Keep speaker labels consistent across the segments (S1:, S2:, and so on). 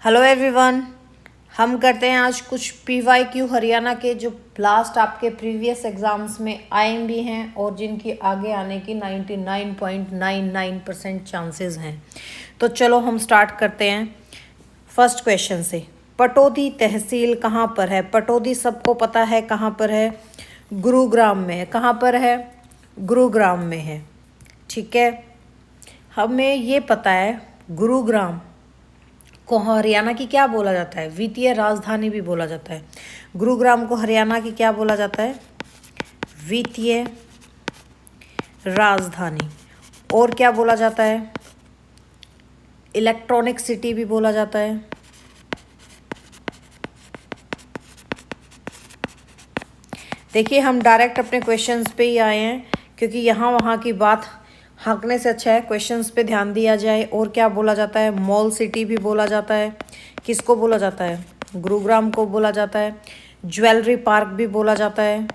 S1: Hello everyone. हम करते हैं आज कुछ PYQ हरियाणा के जो लास्ट आपके प्रीवियस एग्जाम्स में आए भी हैं और जिनकी आगे आने की 99.99% चांसेस हैं। तो चलो हम स्टार्ट करते हैं फर्स्ट क्वेश्चन से। पटौदी तहसील कहाँ पर है? पटौदी सबको पता है कहाँ पर है, गुरुग्राम में है। कहाँ पर है? गुरुग्राम में है। ठीक है, हमें ये पता है गुरुग्राम को हरियाणा की क्या बोला जाता है? वित्तीय राजधानी भी बोला जाता है। गुरुग्राम को हरियाणा की क्या बोला जाता है? वित्तीय राजधानी। और क्या बोला जाता है? इलेक्ट्रॉनिक सिटी भी बोला जाता है। देखिए, हम डायरेक्ट अपने क्वेश्चंस पे ही आए हैं क्योंकि यहाँ वहाँ की बात हाँकने से अच्छा है क्वेश्चंस पे ध्यान दिया जाए। और क्या बोला जाता है? मॉल सिटी भी बोला जाता है। किसको बोला जाता है? गुरुग्राम को बोला जाता है। ज्वेलरी पार्क भी बोला जाता है।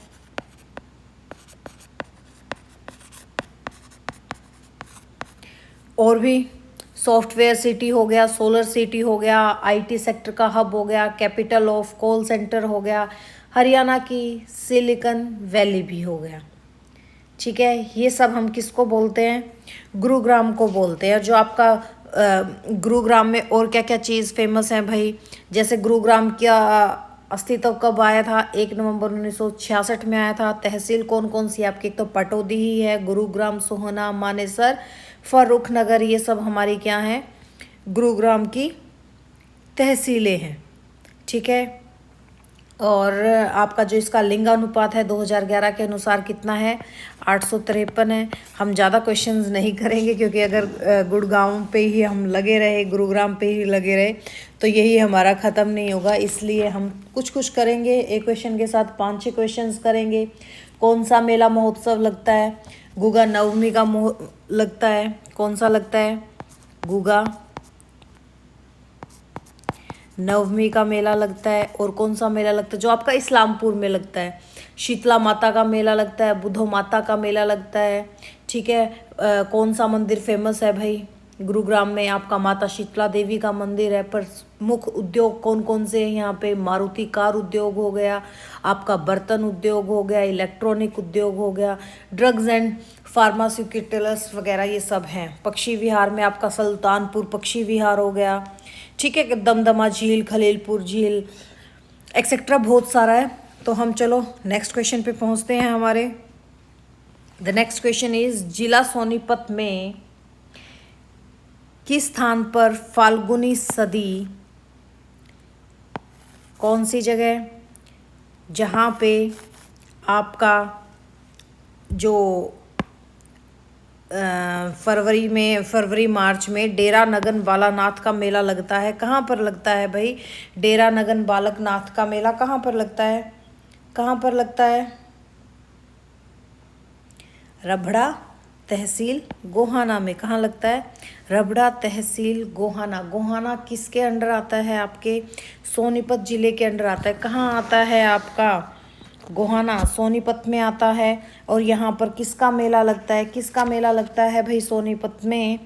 S1: और भी सॉफ्टवेयर सिटी हो गया, सोलर सिटी हो गया, IT सेक्टर का हब हो गया, कैपिटल ऑफ कॉल सेंटर हो गया, हरियाणा की सिलिकॉन वैली भी हो गया। ठीक है, ये सब हम किसको बोलते हैं? गुरुग्राम को बोलते हैं। जो आपका गुरुग्राम में और क्या क्या चीज़ फेमस है भाई? जैसे गुरुग्राम का अस्तित्व कब आया था? 1 नवंबर 1966 में आया था। तहसील कौन कौन सी आपकी? एक तो पटौदी ही है, गुरुग्राम, सोहना, मानेसर, फर्रुख नगर, ये सब हमारी क्या हैं? गुरुग्राम की तहसीलें हैं। ठीक है, और आपका जो इसका लिंगानुपात है 2011 के अनुसार कितना है? 853 है। हम ज़्यादा क्वेश्चंस नहीं करेंगे क्योंकि अगर गुड़गांव पे ही हम लगे रहे, गुरुग्राम पे ही लगे रहे तो यही हमारा ख़त्म नहीं होगा। इसलिए हम कुछ कुछ करेंगे, एक क्वेश्चन के साथ 5-6 क्वेश्चंस करेंगे। कौन सा मेला महोत्सव लगता है? गुगा नवमी का लगता है। कौन सा लगता है? गुगा नवमी का मेला लगता है। और कौन सा मेला लगता है जो आपका इस्लामपुर में लगता है? शीतला माता का मेला लगता है, बुद्धो माता का मेला लगता है। ठीक है, कौन सा मंदिर फेमस है भाई? गुरुग्राम में आपका माता शीतला देवी का मंदिर है। पर मुख्य उद्योग कौन कौन से हैं यहाँ पे? मारुति कार उद्योग हो गया, आपका बर्तन उद्योग हो गया, इलेक्ट्रॉनिक उद्योग हो गया, ड्रग्स एंड फार्मास्यूटिकल्स वगैरह ये सब हैं। पक्षी विहार में आपका सुल्तानपुर पक्षी विहार हो गया। ठीक है, दमदमा झील, खलीलपुर झील, एक्सेट्रा बहुत सारा है। तो हम चलो नेक्स्ट क्वेश्चन पे पहुंचते हैं हमारे। द नेक्स्ट क्वेश्चन इज जिला सोनीपत में किस स्थान पर फाल्गुनी सदी, कौन सी जगह जहाँ पे आपका जो फरवरी मार्च में डेरा नगन बालानाथ का मेला लगता है? कहाँ पर लगता है भाई? डेरा नगन बालकनाथ का मेला कहाँ पर लगता है? कहाँ पर लगता है? रबड़ा तहसील गोहाना में। कहाँ लगता है? रबड़ा तहसील गोहाना। गोहाना किसके अंडर आता है? आपके सोनीपत जिले के अंडर आता है। कहाँ आता है आपका? गोहाना सोनीपत में आता है। और यहाँ पर किसका मेला लगता है? किसका मेला लगता है भाई सोनीपत में?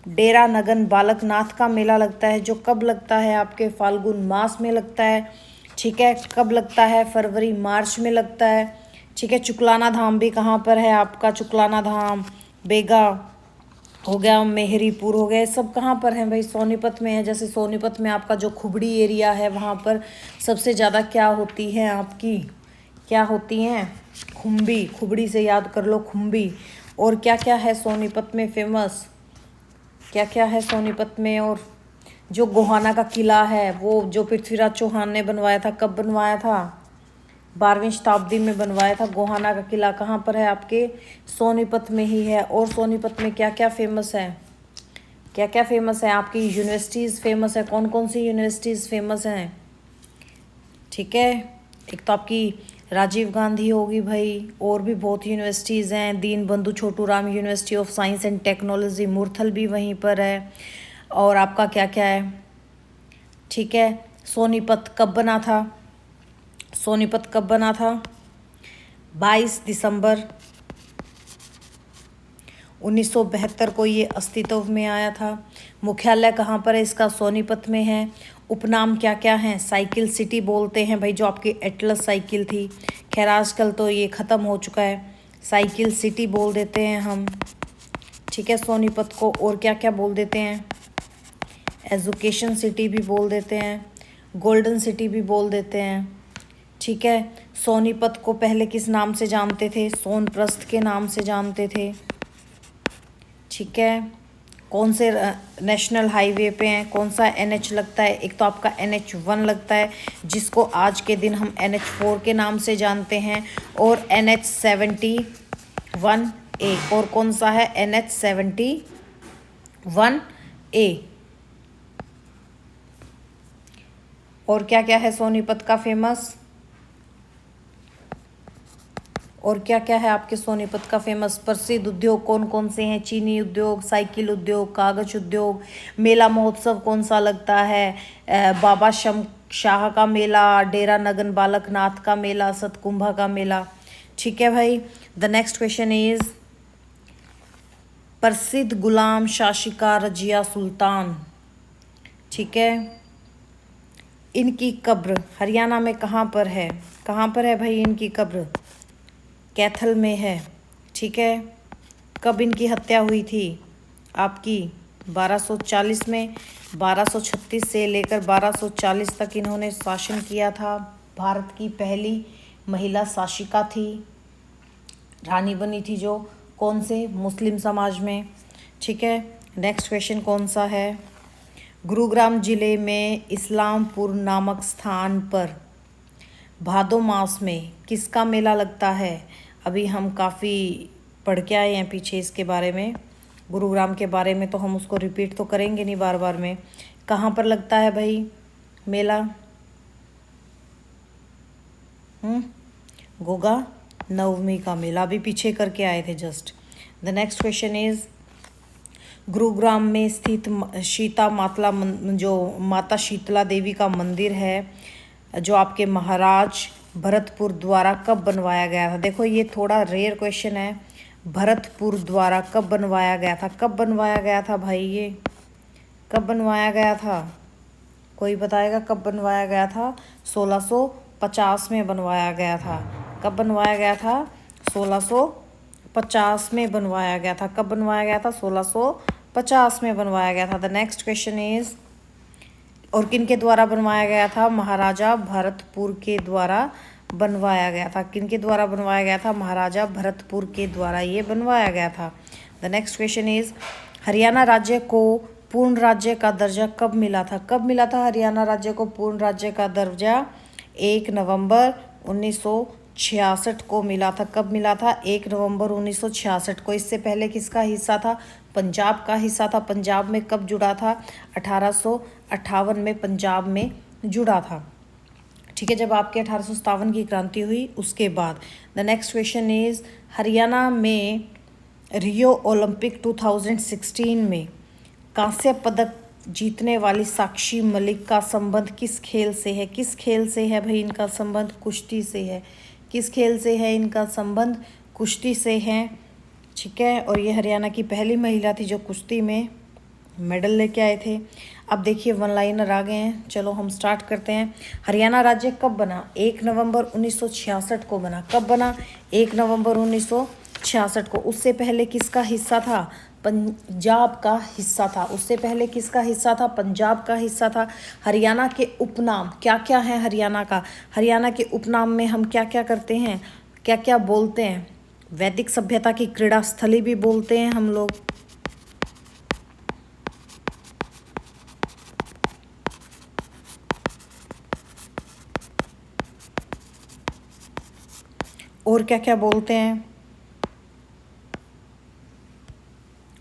S1: डेरा नगन बालकनाथ का मेला लगता है। जो कब लगता है? आपके फाल्गुन मास में लगता है। ठीक है, कब लगता है? फरवरी मार्च में लगता है। ठीक है, चुकलाना धाम भी कहाँ पर है आपका? चुकलाना धाम, बेगा हो गया, मेहरीपुर हो गया, ये सब कहाँ पर है भाई? सोनीपत में है। जैसे सोनीपत में आपका जो खुबड़ी एरिया है वहाँ पर सबसे ज़्यादा क्या होती है आपकी? क्या होती हैं? खुम्बी। खुबड़ी से याद कर लो, खुम्बी। और क्या क्या है सोनीपत में फेमस? क्या क्या है सोनीपत में? और जो गोहाना का किला है वो जो पृथ्वीराज चौहान ने बनवाया था, कब बनवाया था? 12वीं शताब्दी में बनवाया था। गोहाना का किला कहाँ पर है? आपके सोनीपत में ही है। और सोनीपत में क्या क्या फेमस है? क्या क्या फेमस है? आपकी यूनिवर्सिटीज़ फेमस है। कौन कौन सी यूनिवर्सिटीज़ फेमस हैं? ठीक है, एक तो आपकी राजीव गांधी होगी भाई, और भी बहुत यूनिवर्सिटीज़ हैं। Deen Bandhu Chhotu Ram university of science and technology Murthal भी वहीं पर है। और आपका क्या क्या है? ठीक है, सोनीपत कब बना था? सोनीपत कब बना था? 22 दिसंबर 1972 को ये अस्तित्व में आया था। मुख्यालय कहाँ पर है इसका? सोनीपत में है। उपनाम क्या क्या हैं? साइकिल सिटी बोलते हैं भाई, जो आपकी एटलस साइकिल थी। खैर आजकल तो ये ख़त्म हो चुका है, साइकिल सिटी बोल देते हैं हम, ठीक है, सोनीपत को। और क्या क्या बोल देते हैं? एजुकेशन सिटी भी बोल देते हैं, गोल्डन सिटी भी बोल देते हैं, ठीक है। सोनीपत को पहले किस नाम से जानते थे? सोनप्रस्थ के नाम से जानते थे, ठीक है। कौन से नेशनल हाईवे पे हैं? कौन सा NH लगता है? एक तो आपका NH1 लगता है, जिसको आज के दिन हम NH4 के नाम से जानते हैं, और NH71A। और कौन सा है? NH71A। और क्या क्या है सोनीपत का फेमस? और क्या क्या है आपके सोनीपत का फेमस? प्रसिद्ध उद्योग कौन कौन से हैं? चीनी उद्योग, साइकिल उद्योग, कागज उद्योग। मेला महोत्सव कौन सा लगता है? बाबा शम शाह का मेला, डेरा नगन बालक नाथ का मेला, सतकुंभा का मेला, ठीक है भाई। द नेक्स्ट क्वेश्चन इज, प्रसिद्ध गुलाम शासिका रजिया सुल्तान, ठीक है, इनकी कब्र हरियाणा में कहाँ पर है? कहाँ पर है भाई इनकी कब्र? कैथल में है, ठीक है। कब इनकी हत्या हुई थी आपकी? 1240 में। 1236 से लेकर 1240 तक इन्होंने शासन किया था। भारत की पहली महिला शासिका थी, रानी बनी थी जो, कौन से? मुस्लिम समाज में, ठीक है। नेक्स्ट क्वेश्चन कौन सा है? गुरुग्राम जिले में इस्लामपुर नामक स्थान पर भादो मास में किसका मेला लगता है? अभी हम काफ़ी पढ़ के आए हैं पीछे इसके बारे में, गुरुग्राम के बारे में, तो हम उसको रिपीट तो करेंगे नहीं बार बार में। कहाँ पर लगता है भाई मेला? गोगा नवमी का मेला, अभी पीछे करके आए थे just. The next question is, Gurugram में स्थित शीता मातला जो माता शीतला देवी का मंदिर है, जो आपके महाराज भरतपुर द्वारा कब बनवाया गया था? देखो ये थोड़ा रेयर क्वेश्चन है, भरतपुर द्वारा कब बनवाया गया था? कब बनवाया गया था भाई? ये कब बनवाया गया था? कोई बताएगा कब बनवाया गया था? 1650 में बनवाया गया था। कब बनवाया गया था? 1650 में बनवाया गया था। कब बनवाया गया था? 1650 में बनवाया गया था। द नेक्स्ट क्वेश्चन इज, और किन के द्वारा बनवाया गया था? महाराजा भरतपुर के द्वारा बनवाया गया था। किन के द्वारा बनवाया गया था? महाराजा भरतपुर के द्वारा ये बनवाया गया था। The next question is, Haryana राज्य को पूर्ण राज्य का दर्जा कब मिला था? कब मिला था हरियाणा राज्य को पूर्ण राज्य का दर्जा? 1 नवंबर 1966 को मिला था। कब मिला था? 1 नवंबर 1966 को। इससे पहले किसका हिस्सा था? पंजाब का हिस्सा था। पंजाब में कब जुड़ा था? 1858 में पंजाब में जुड़ा था, ठीक है, जब आपके 1857 की क्रांति हुई उसके बाद। The next question is, Haryana में रियो ओलंपिक 2016 में कांस्य पदक जीतने वाली साक्षी मलिक का संबंध किस खेल से है? किस खेल से है भाई इनका संबंध? कुश्ती से है। किस खेल से है इनका संबंध? कुश्ती से है, ठीक है। और ये हरियाणा की पहली महिला थी जो कुश्ती में मेडल लेके आए थे। अब देखिए वन लाइनर आ गए हैं, चलो हम स्टार्ट करते हैं। हरियाणा राज्य कब बना? 1 नवंबर 1966 को बना। कब बना? 1 नवंबर 1966 को। उससे पहले किसका हिस्सा था? पंजाब का हिस्सा था। उससे पहले किसका हिस्सा था? पंजाब का हिस्सा था। हरियाणा के उपनाम क्या क्या हैं हरियाणा का? हरियाणा के उपनाम में हम क्या क्या करते हैं, क्या क्या बोलते हैं? वैदिक सभ्यता की क्रीड़ा स्थली भी बोलते हैं हम लोग, और क्या क्या बोलते हैं?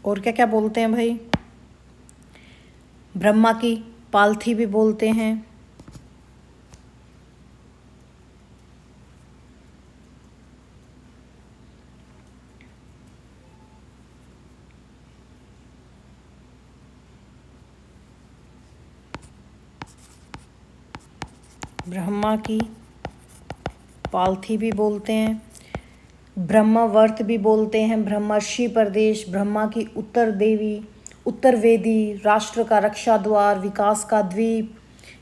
S1: और क्या क्या बोलते हैं भाई? ब्रह्मा की पालथी भी बोलते हैं, ब्रह्मा की पालथी भी बोलते हैं। ब्रह्मवर्त भी बोलते हैं, ब्रह्मर्षि प्रदेश, ब्रह्मा की उत्तर देवी, उत्तर वेदी, राष्ट्र का रक्षा द्वार, विकास का द्वीप,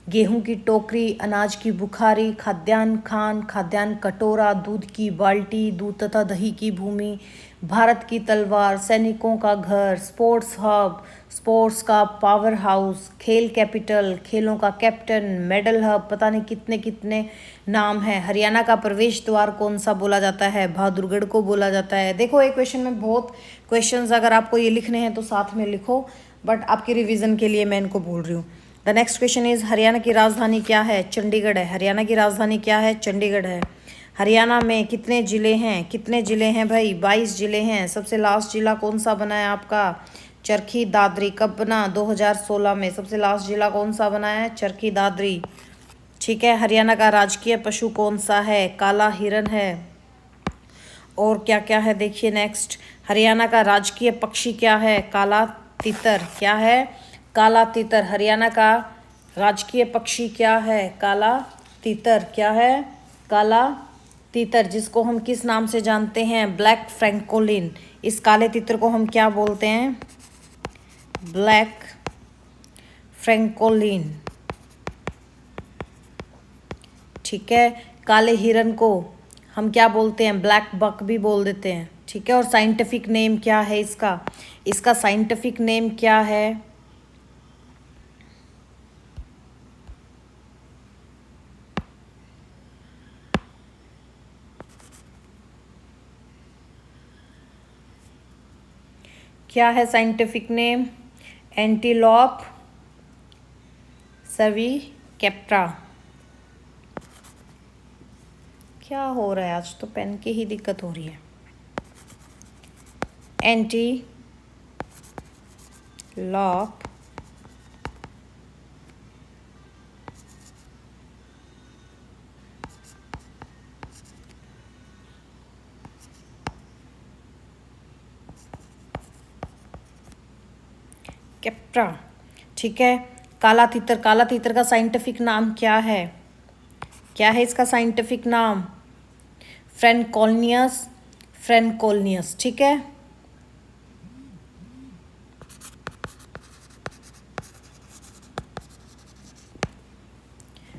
S1: गेहूं की टोकरी, अनाज की बुखारी, खाद्यान्न खान, खाद्यान्न कटोरा, दूध की बाल्टी, दूध तथा दही की भूमि, भारत की तलवार, सैनिकों का घर, स्पोर्ट्स हब, स्पोर्ट्स का पावर हाउस, खेल कैपिटल, खेलों का कैप्टन, मेडल हब, पता नहीं कितने कितने नाम है। हरियाणा का प्रवेश द्वार कौन सा बोला जाता है? बहादुरगढ़ को बोला जाता है। देखो एक क्वेश्चन में बहुत क्वेश्चंस, अगर आपको ये लिखने हैं तो साथ में लिखो, बट आपकी रिवीजन के लिए मैं इनको बोल रही हूँ। The next question is Haryana की राजधानी क्या है? चंडीगढ़ है। हरियाणा की राजधानी क्या है? चंडीगढ़ है। हरियाणा में कितने ज़िले हैं? कितने ज़िले हैं भाई? 22 ज़िले हैं। सबसे लास्ट ज़िला कौन सा बना है आपका? चरखी दादरी। कब बना? 2016 में। सबसे लास्ट ज़िला कौन सा बना है? चरखी दादरी। ठीक है। हरियाणा का राजकीय पशु कौन सा है? काला हिरन है। और क्या क्या है देखिए नेक्स्ट। हरियाणा का राजकीय पक्षी क्या है? काला तीतर। क्या है? काला तीतर। हरियाणा का राजकीय पक्षी क्या है? काला तीतर। क्या है? काला तीतर, जिसको हम किस नाम से जानते हैं? Black francolin. इस काले तीतर को हम क्या बोलते हैं? Black francolin. ठीक है। काले हिरन को हम क्या बोलते हैं? ब्लैक बक भी बोल देते हैं। ठीक है। और साइंटिफिक नेम क्या है इसका? इसका साइंटिफिक नेम क्या है? क्या है साइंटिफिक नेम? एंटीलॉप सर्विकैप्टा। क्या हो रहा है आज? तो पेन की ही दिक्कत हो रही है। Antelope capita. ठीक है। काला तीतर। काला तीतर का साइंटिफिक नाम क्या है? क्या है इसका साइंटिफिक नाम? फ्रैंकोनियस। फ्रैंकोनियस। ठीक है।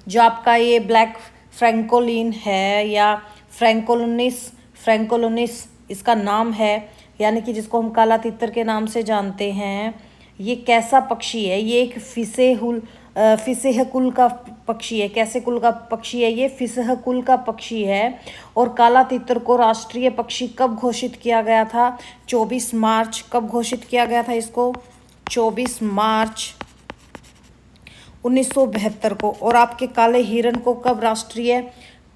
S1: जो आपका ये ब्लैक फ्रैंकोलिन है या फ्रैंकोलोनिस, फ्रैंकोलोनिस इसका नाम है, यानी कि जिसको हम काला तीतर के नाम से जानते हैं, ये कैसा पक्षी है? ये एक फिसेह कुल का पक्षी है। कैसे कुल का पक्षी है? ये फिसेह कुल का पक्षी है। और काला तीतर को राष्ट्रीय पक्षी कब घोषित किया गया था? 24 मार्च। कब घोषित किया गया था इसको? 24 मार्च 1972 को। और आपके काले हिरन को कब राष्ट्रीय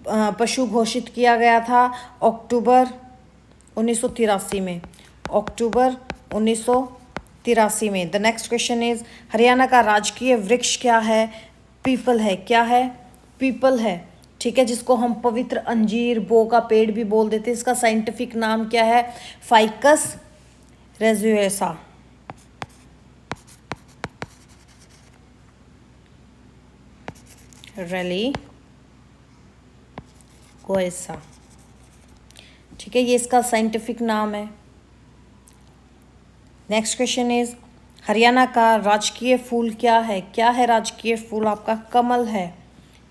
S1: पशु घोषित किया गया था? अक्टूबर 1983 में। अक्टूबर 1983 में। The next question is Haryana का राजकीय वृक्ष क्या है? पीपल है। क्या है? पीपल है। ठीक है। जिसको हम पवित्र अंजीर, बो का पेड़ भी बोल देते हैं। इसका साइंटिफिक नाम क्या है? फाइकस रेजुएसा। रैली गोएसा। ठीक है। ये इसका साइंटिफिक नाम है। नेक्स्ट क्वेश्चन इज हरियाणा का राजकीय फूल क्या है? क्या है राजकीय फूल आपका? कमल है।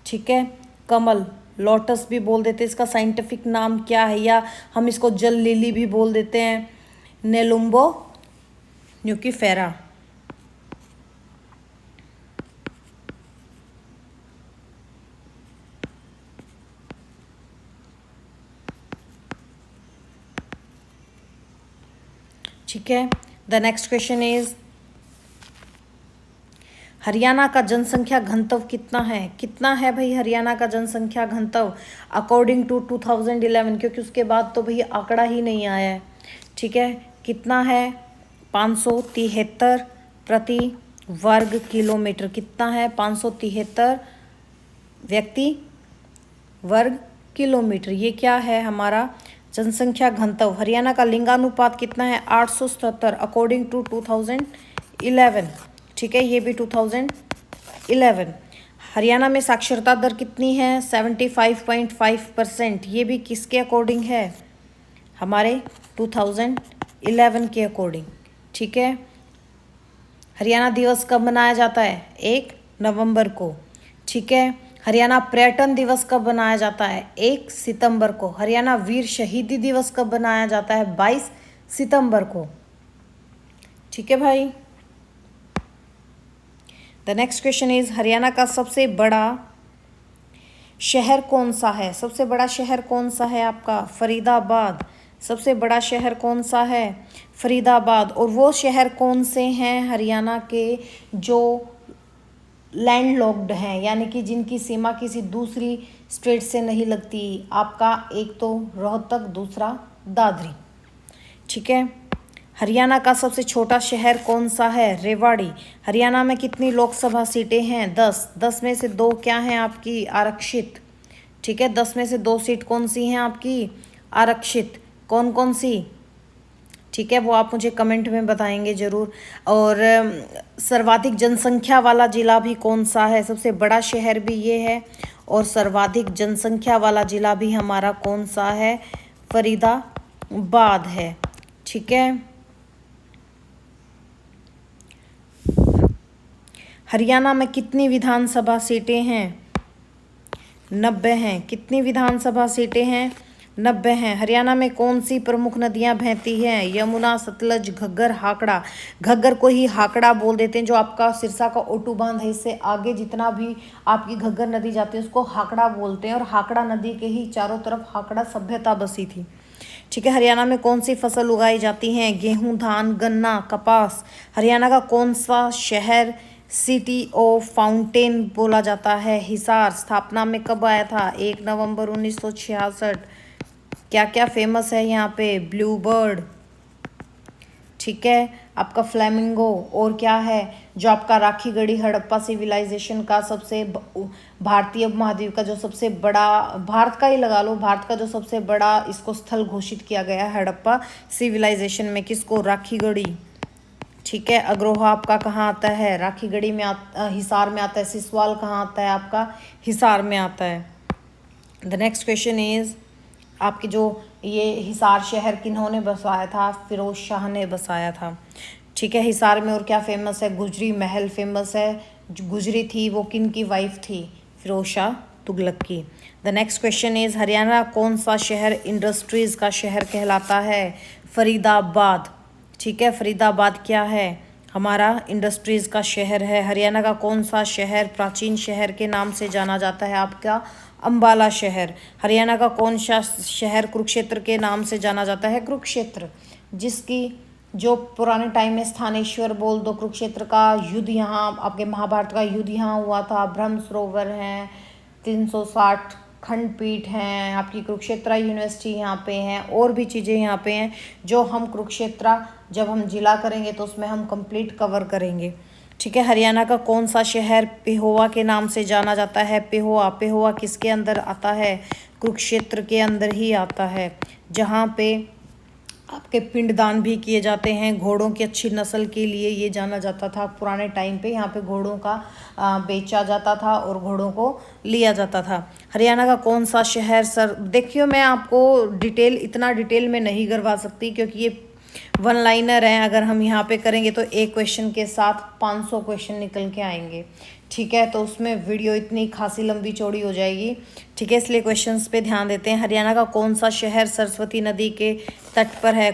S1: ठीक है। कमल, लोटस भी बोल देते हैं। इसका साइंटिफिक नाम क्या है? या हम इसको जल लिली भी बोल देते हैं, नेलुम्बो न्यूकीफेरा। ठीक है। The next question is Haryana का जनसंख्या घनत्व कितना है? कितना है भाई हरियाणा का जनसंख्या घनत्व अकॉर्डिंग टू 2011? क्योंकि उसके बाद तो भाई आंकड़ा ही नहीं आया है। ठीक है। कितना है? 573 प्रति वर्ग किलोमीटर। कितना है? 573 व्यक्ति वर्ग किलोमीटर। ये क्या है? हमारा जनसंख्या घनत्व। हरियाणा का लिंगानुपात कितना है? 877 अकॉर्डिंग टू 2011। ठीक है। ये भी 2011। हरियाणा में साक्षरता दर कितनी है? 75.5%। ये भी किसके अकॉर्डिंग है? हमारे 2011 के अकॉर्डिंग। ठीक है, हरियाणा दिवस कब मनाया जाता है? 1 नवंबर को। ठीक है, हरियाणा पर्यटन दिवस कब मनाया जाता है? 1 सितंबर को। हरियाणा वीर शहीदी दिवस कब मनाया जाता है? 22 सितंबर को। ठीक है भाई। The next question is Haryana का सबसे बड़ा शहर कौन सा है? सबसे बड़ा शहर कौन सा है आपका? फरीदाबाद। सबसे बड़ा शहर कौन सा है? फरीदाबाद। और वो शहर कौन से हैं हरियाणा के जो लैंडलॉक्ड हैं, यानी कि जिनकी सीमा किसी दूसरी स्टेट से नहीं लगती? आपका एक तो रोहतक, दूसरा दादरी। ठीक है, हरियाणा का सबसे छोटा शहर कौन सा है? रेवाड़ी। हरियाणा में कितनी लोकसभा सीटें हैं? 10। 10 में से 2 क्या हैं आपकी? आरक्षित। ठीक है, 10 में से 2 सीट कौन सी हैं आपकी? आरक्षित। कौन कौन सी? ठीक है, वो आप मुझे कमेंट में बताएंगे ज़रूर। और सर्वाधिक जनसंख्या वाला जिला भी कौन सा है? सबसे बड़ा शहर भी ये है और सर्वाधिक जनसंख्या वाला जिला भी हमारा कौन सा है? फरीदाबाद है। ठीक है, हरियाणा में कितनी विधानसभा सीटें हैं? 90 हैं। कितनी विधानसभा सीटें हैं? 90 हैं। हरियाणा में कौन सी प्रमुख नदियां बहती हैं? यमुना, सतलज, घग्गर, हाकड़ा। घग्गर को ही हाकड़ा बोल देते हैं, जो आपका सिरसा का ओटू बांध है, इससे आगे जितना भी आपकी घग्गर नदी जाती है उसको हाकड़ा बोलते हैं। और हाकड़ा नदी के ही चारों तरफ हाकड़ा सभ्यता बसी थी। ठीक है, हरियाणा में कौन सी फसल उगाई जाती हैं? गेहूं, धान, गन्ना, कपास। हरियाणा का कौन सा शहर सिटी ऑफ फाउंटेन बोला जाता है? हिसार। स्थापना में कब आया था? 1 नवंबर 1966। क्या क्या फेमस है यहाँ पे? Blue bird. ठीक है, आपका फ्लेमिंगो। और क्या है जो आपका राखीगढ़ी हड़प्पा सिविलाइजेशन का सबसे भारतीय उपमहाद्वीप का जो सबसे बड़ा, भारत का ही लगा लो, भारत का जो सबसे बड़ा इसको स्थल घोषित किया गया है हड़प्पा सिविलाइजेशन में? किसको? राखीगढ़ी। ठीक है, अग्रोहा आपका कहाँ आता है? राखीगढ़ी में हिसार में आता है। सिसवाल कहाँ आता है आपका? हिसार में आता है। द नेक्स्ट क्वेश्चन इज आपकी जो ये हिसार शहर किन्होंने बसाया था? फिरोज शाह ने बसाया था। ठीक है, हिसार में और क्या फेमस है? गुजरी महल फेमस है। जो गुजरी थी वो किन की वाइफ थी? फिरोज शाह तुगलक की। The next question is Haryana कौन सा शहर इंडस्ट्रीज का शहर कहलाता है? फरीदाबाद। ठीक है, फरीदाबाद क्या है? हमारा इंडस्ट्रीज का शहर है। हरियाणा का कौन सा शहर प्राचीन शहर के नाम से जाना जाता है? आपका अंबाला शहर। हरियाणा का कौन सा शहर कुरुक्षेत्र के नाम से जाना जाता है? कुरुक्षेत्र, जिसकी जो पुराने टाइम में स्थानेश्वर बोल दो, कुरुक्षेत्र का युद्ध यहाँ, आपके महाभारत का युद्ध यहाँ हुआ था। ब्रह्म सरोवर हैं, 360 खंडपीठ हैं, आपकी कुरुक्षेत्र यूनिवर्सिटी यहाँ पे हैं, और भी चीज़ें यहाँ पे हैं जो हम कुरुक्षेत्र जब हम जिला करेंगे तो उसमें हम कंप्लीट कवर करेंगे। ठीक है, हरियाणा का कौन सा शहर पेहोवा के नाम से जाना जाता है? पेहोवा। पेहोवा किसके अंदर आता है? कुरुक्षेत्र के अंदर ही आता है, जहाँ पे आपके पिंडदान भी किए जाते हैं। घोड़ों की अच्छी नस्ल के लिए ये जाना जाता था पुराने टाइम पे। यहाँ पे घोड़ों का बेचा जाता था और घोड़ों को लिया जाता था। हरियाणा का कौन सा शहर सर, देखिए मैं आपको इतना डिटेल में नहीं करवा सकती क्योंकि ये 1 लाइनर है। अगर हम यहाँ पे करेंगे तो एक क्वेश्चन के साथ 500 क्वेश्चन निकल के आएंगे। ठीक है, तो उसमें वीडियो इतनी खासी लंबी चौड़ी हो जाएगी। ठीक है, इसलिए क्वेश्चंस पे ध्यान देते हैं। हरियाणा का कौन सा शहर सरस्वती नदी के तट पर है?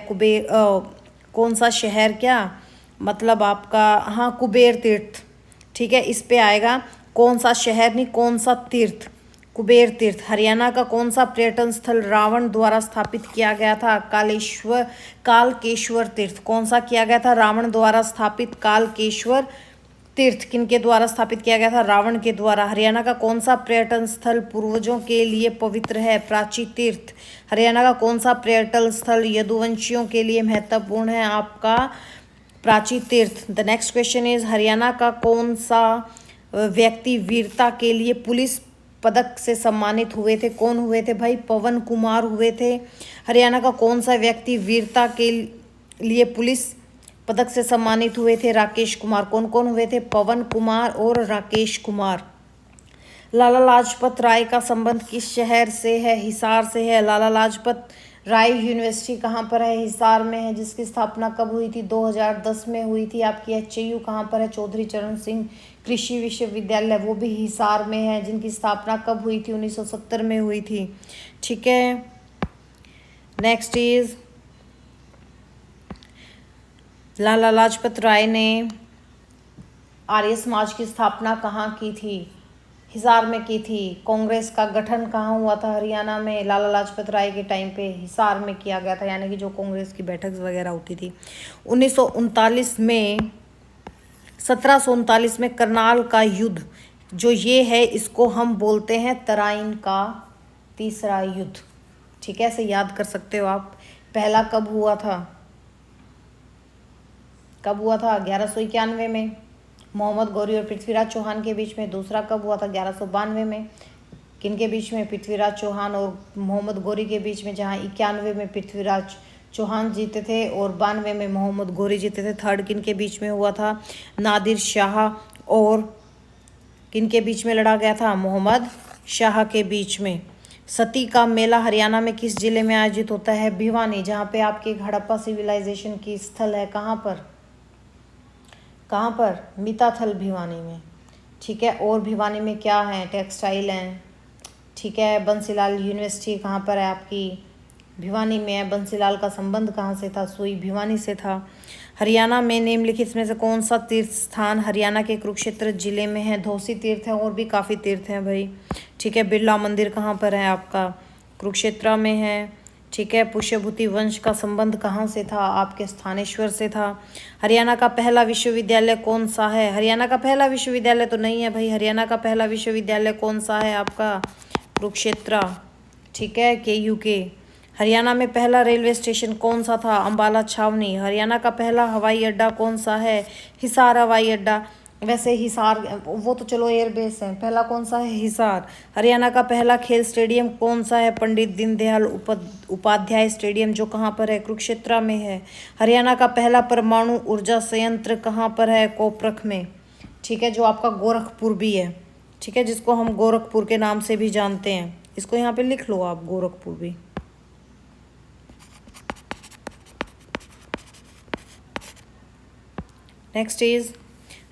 S1: कौन सा शहर, क्या मतलब आपका, हाँ, कुबेर तीर्थ। ठीक है, इस पे आएगा। कौन सा शहर नहीं, कौन सा तीर्थ? कुबेर तीर्थ। हरियाणा का कौन सा पर्यटन स्थल रावण द्वारा स्थापित किया गया था? कालकेश्वर तीर्थ। कौन सा किया गया था? रावण द्वारा स्थापित कालकेश्वर तीर्थ। किनके द्वारा स्थापित किया गया था? रावण के द्वारा। हरियाणा का कौन सा पर्यटन स्थल पूर्वजों के लिए पवित्र है? प्राची तीर्थ। हरियाणा का कौन सा पर्यटन स्थल यदुवंशियों के लिए महत्वपूर्ण है? आपका प्राची तीर्थ। The next question is Haryana का कौन सा व्यक्ति वीरता के लिए पुलिस पदक से सम्मानित हुए थे? कौन हुए थे भाई? पवन कुमार हुए थे। हरियाणा का कौन सा व्यक्ति वीरता के लिए पुलिस पदक से सम्मानित हुए थे? राकेश कुमार। कौन कौन हुए थे? पवन कुमार और राकेश कुमार। लाला लाजपत राय का संबंध किस शहर से है? हिसार से है। लाला लाजपत राय यूनिवर्सिटी कहाँ पर है? हिसार में है। जिसकी स्थापना कब हुई थी? 2010 में हुई थी। आपकी एचयू कहाँ पर है? चौधरी चरण सिंह कृषि विश्वविद्यालय, वो भी हिसार में है। जिनकी स्थापना कब हुई थी? 1970 में हुई थी। ठीक है, नेक्स्ट इज लाला लाजपत राय ने आर्य समाज की स्थापना कहाँ की थी? हिसार में की थी। कांग्रेस का गठन कहाँ हुआ था? हरियाणा में। लाला लाजपत राय के टाइम पे हिसार में किया गया था, यानी कि जो कांग्रेस की बैठक वगैरह होती थी। 1939 में 1739 में करनाल का युद्ध जो ये है, इसको हम बोलते हैं तराइन का तीसरा युद्ध। ठीक है, ऐसे याद कर सकते हो आप। पहला कब हुआ था? कब हुआ था? 1191 में मोहम्मद गौरी और पृथ्वीराज चौहान के बीच में। दूसरा कब हुआ था? 1192 में। किनके बीच में? पृथ्वीराज चौहान और मोहम्मद गौरी के बीच में, जहां 91 में पृथ्वीराज चौहान जीते थे और 92 में मोहम्मद गौरी जीते थे। थर्ड किनके बीच में हुआ था? नादिर शाह और किनके बीच में लड़ा गया था? मोहम्मद शाह के बीच में। सती का मेला हरियाणा में किस जिले में आयोजित होता है? भिवानी, जहाँ पे आपके हड़प्पा सिविलाइजेशन की स्थल है। कहाँ पर? कहाँ पर? मिताथल भिवानी में। ठीक है, और भिवानी में क्या है? टेक्सटाइल हैं। ठीक है, बंसीलाल यूनिवर्सिटी कहाँ पर है? आपकी भिवानी में है। बंसीलाल का संबंध कहाँ से था? सुई भिवानी से था। हरियाणा में निम्नलिखित में से कौन सा तीर्थ स्थान हरियाणा के कुरुक्षेत्र जिले में है? धौसी तीर्थ है, और भी काफ़ी तीर्थ हैं भाई। ठीक है, बिरला मंदिर कहाँ पर है? आपका कुरुक्षेत्र में है। ठीक है, पुष्यभूति वंश का संबंध कहाँ से था? आपके स्थानेश्वर से था। हरियाणा का पहला विश्वविद्यालय कौन सा है? हरियाणा का पहला विश्वविद्यालय तो नहीं है भाई। हरियाणा का पहला विश्वविद्यालय कौन सा है? आपका कुरुक्षेत्र। ठीक है, KUK। हरियाणा में पहला रेलवे स्टेशन कौन सा था? अंबाला छावनी। हरियाणा का पहला हवाई अड्डा कौन सा है? हिसार हवाई अड्डा। वैसे हिसार वो तो चलो एयरबेस है, पहला कौन सा है? हिसार। हरियाणा का पहला खेल स्टेडियम कौन सा है? पंडित दीनदयाल उपाध्याय स्टेडियम, जो कहाँ पर है? कुरुक्षेत्र में है। हरियाणा का पहला परमाणु ऊर्जा संयंत्र कहाँ पर है? कोपरख में। ठीक है, जो आपका गोरखपुर भी है। ठीक है, जिसको हम गोरखपुर के नाम से भी जानते हैं। इसको यहाँ पे लिख लो आप, गोरखपुर भी। नेक्स्ट इज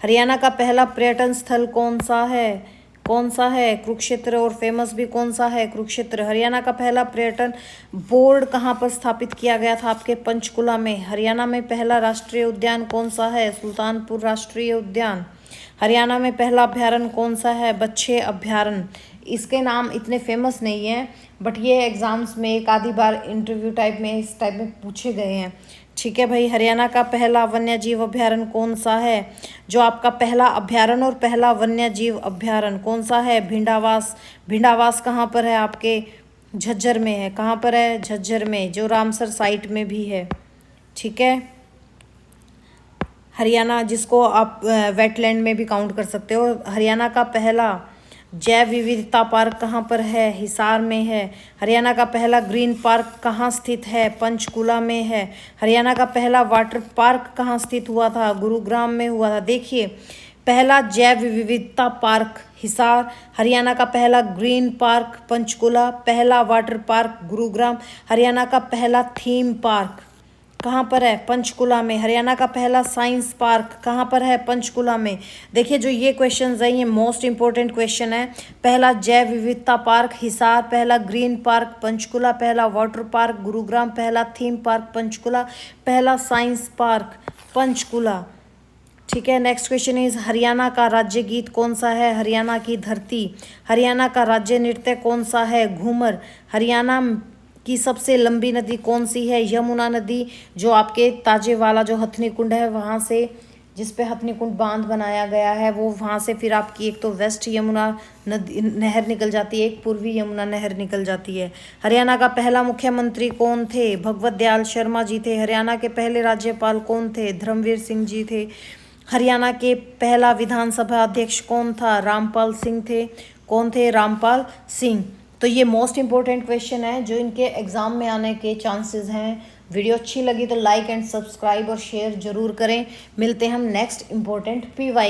S1: हरियाणा का पहला पर्यटन स्थल कौन सा है? कौन सा है? कुरुक्षेत्र। और फेमस भी कौन सा है? कुरुक्षेत्र। हरियाणा का पहला पर्यटन बोर्ड कहाँ पर स्थापित किया गया था? आपके पंचकुला में। हरियाणा में पहला राष्ट्रीय उद्यान कौन सा है? सुल्तानपुर राष्ट्रीय उद्यान। हरियाणा में पहला अभ्यारण्य कौन सा है? बच्छे अभ्यारण्य। इसके नाम इतने फेमस नहीं हैं, बट ये एग्जाम्स में एक आधी बार इंटरव्यू टाइप में इस टाइप में पूछे गए हैं। ठीक है भाई, हरियाणा का पहला वन्यजीव अभ्यारण्य कौन सा है? जो आपका पहला अभ्यारण्य और पहला वन्यजीव अभ्यारण्य कौन सा है? भिंडावास। भिंडावास कहाँ पर है? आपके झज्जर में है। कहाँ पर है? झज्जर में, जो रामसर साइट में भी है। ठीक है, हरियाणा जिसको आप वेटलैंड में भी काउंट कर सकते हो। हरियाणा का पहला जैव विविधता पार्क कहाँ पर है? हिसार में है। हरियाणा का पहला ग्रीन पार्क कहाँ स्थित है? पंचकुला में है। हरियाणा का पहला वाटर पार्क कहाँ स्थित हुआ था? गुरुग्राम में हुआ था। देखिए, पहला जैव विविधता पार्क हिसार, हरियाणा का पहला ग्रीन पार्क पंचकुला, पहला वाटर पार्क गुरुग्राम, हरियाणा का पहला थीम पार्क कहाँ पर है? पंचकुला में। हरियाणा का पहला साइंस पार्क कहाँ पर है? पंचकुला में। देखिए, जो ये क्वेश्चन है ये मोस्ट इंपॉर्टेंट क्वेश्चन है। पहला जैव विविधता पार्क हिसार, पहला ग्रीन पार्क पंचकुला, पहला वाटर पार्क गुरुग्राम, पहला थीम पार्क पंचकुला, पहला साइंस पार्क पंचकुला। ठीक है, नेक्स्ट क्वेश्चन इज हरियाणा का राज्य गीत कौन सा है? हरियाणा की धरती। हरियाणा का राज्य नृत्य कौन सा है? घूमर। हरियाणा की सबसे लंबी नदी कौन सी है? यमुना नदी, जो आपके ताजेवाला जो हथनी कुंड है वहाँ से, जिस पे हथनी कुंड बांध बनाया गया है, वो वहाँ से फिर आपकी एक तो वेस्ट यमुना नदी नहर निकल जाती है, एक पूर्वी यमुना नहर निकल जाती है। हरियाणा का पहला मुख्यमंत्री कौन थे? भगवत दयाल शर्मा जी थे। हरियाणा के पहले राज्यपाल कौन थे? धर्मवीर सिंह जी थे। हरियाणा के पहला विधानसभा अध्यक्ष कौन था? रामपाल सिंह थे। कौन थे? रामपाल सिंह। तो ये मोस्ट इंपॉर्टेंट क्वेश्चन है जो इनके एग्जाम में आने के चांसेस हैं। वीडियो अच्छी लगी तो लाइक एंड सब्सक्राइब और शेयर जरूर करें। मिलते हैं हम नेक्स्ट इंपॉर्टेंट PY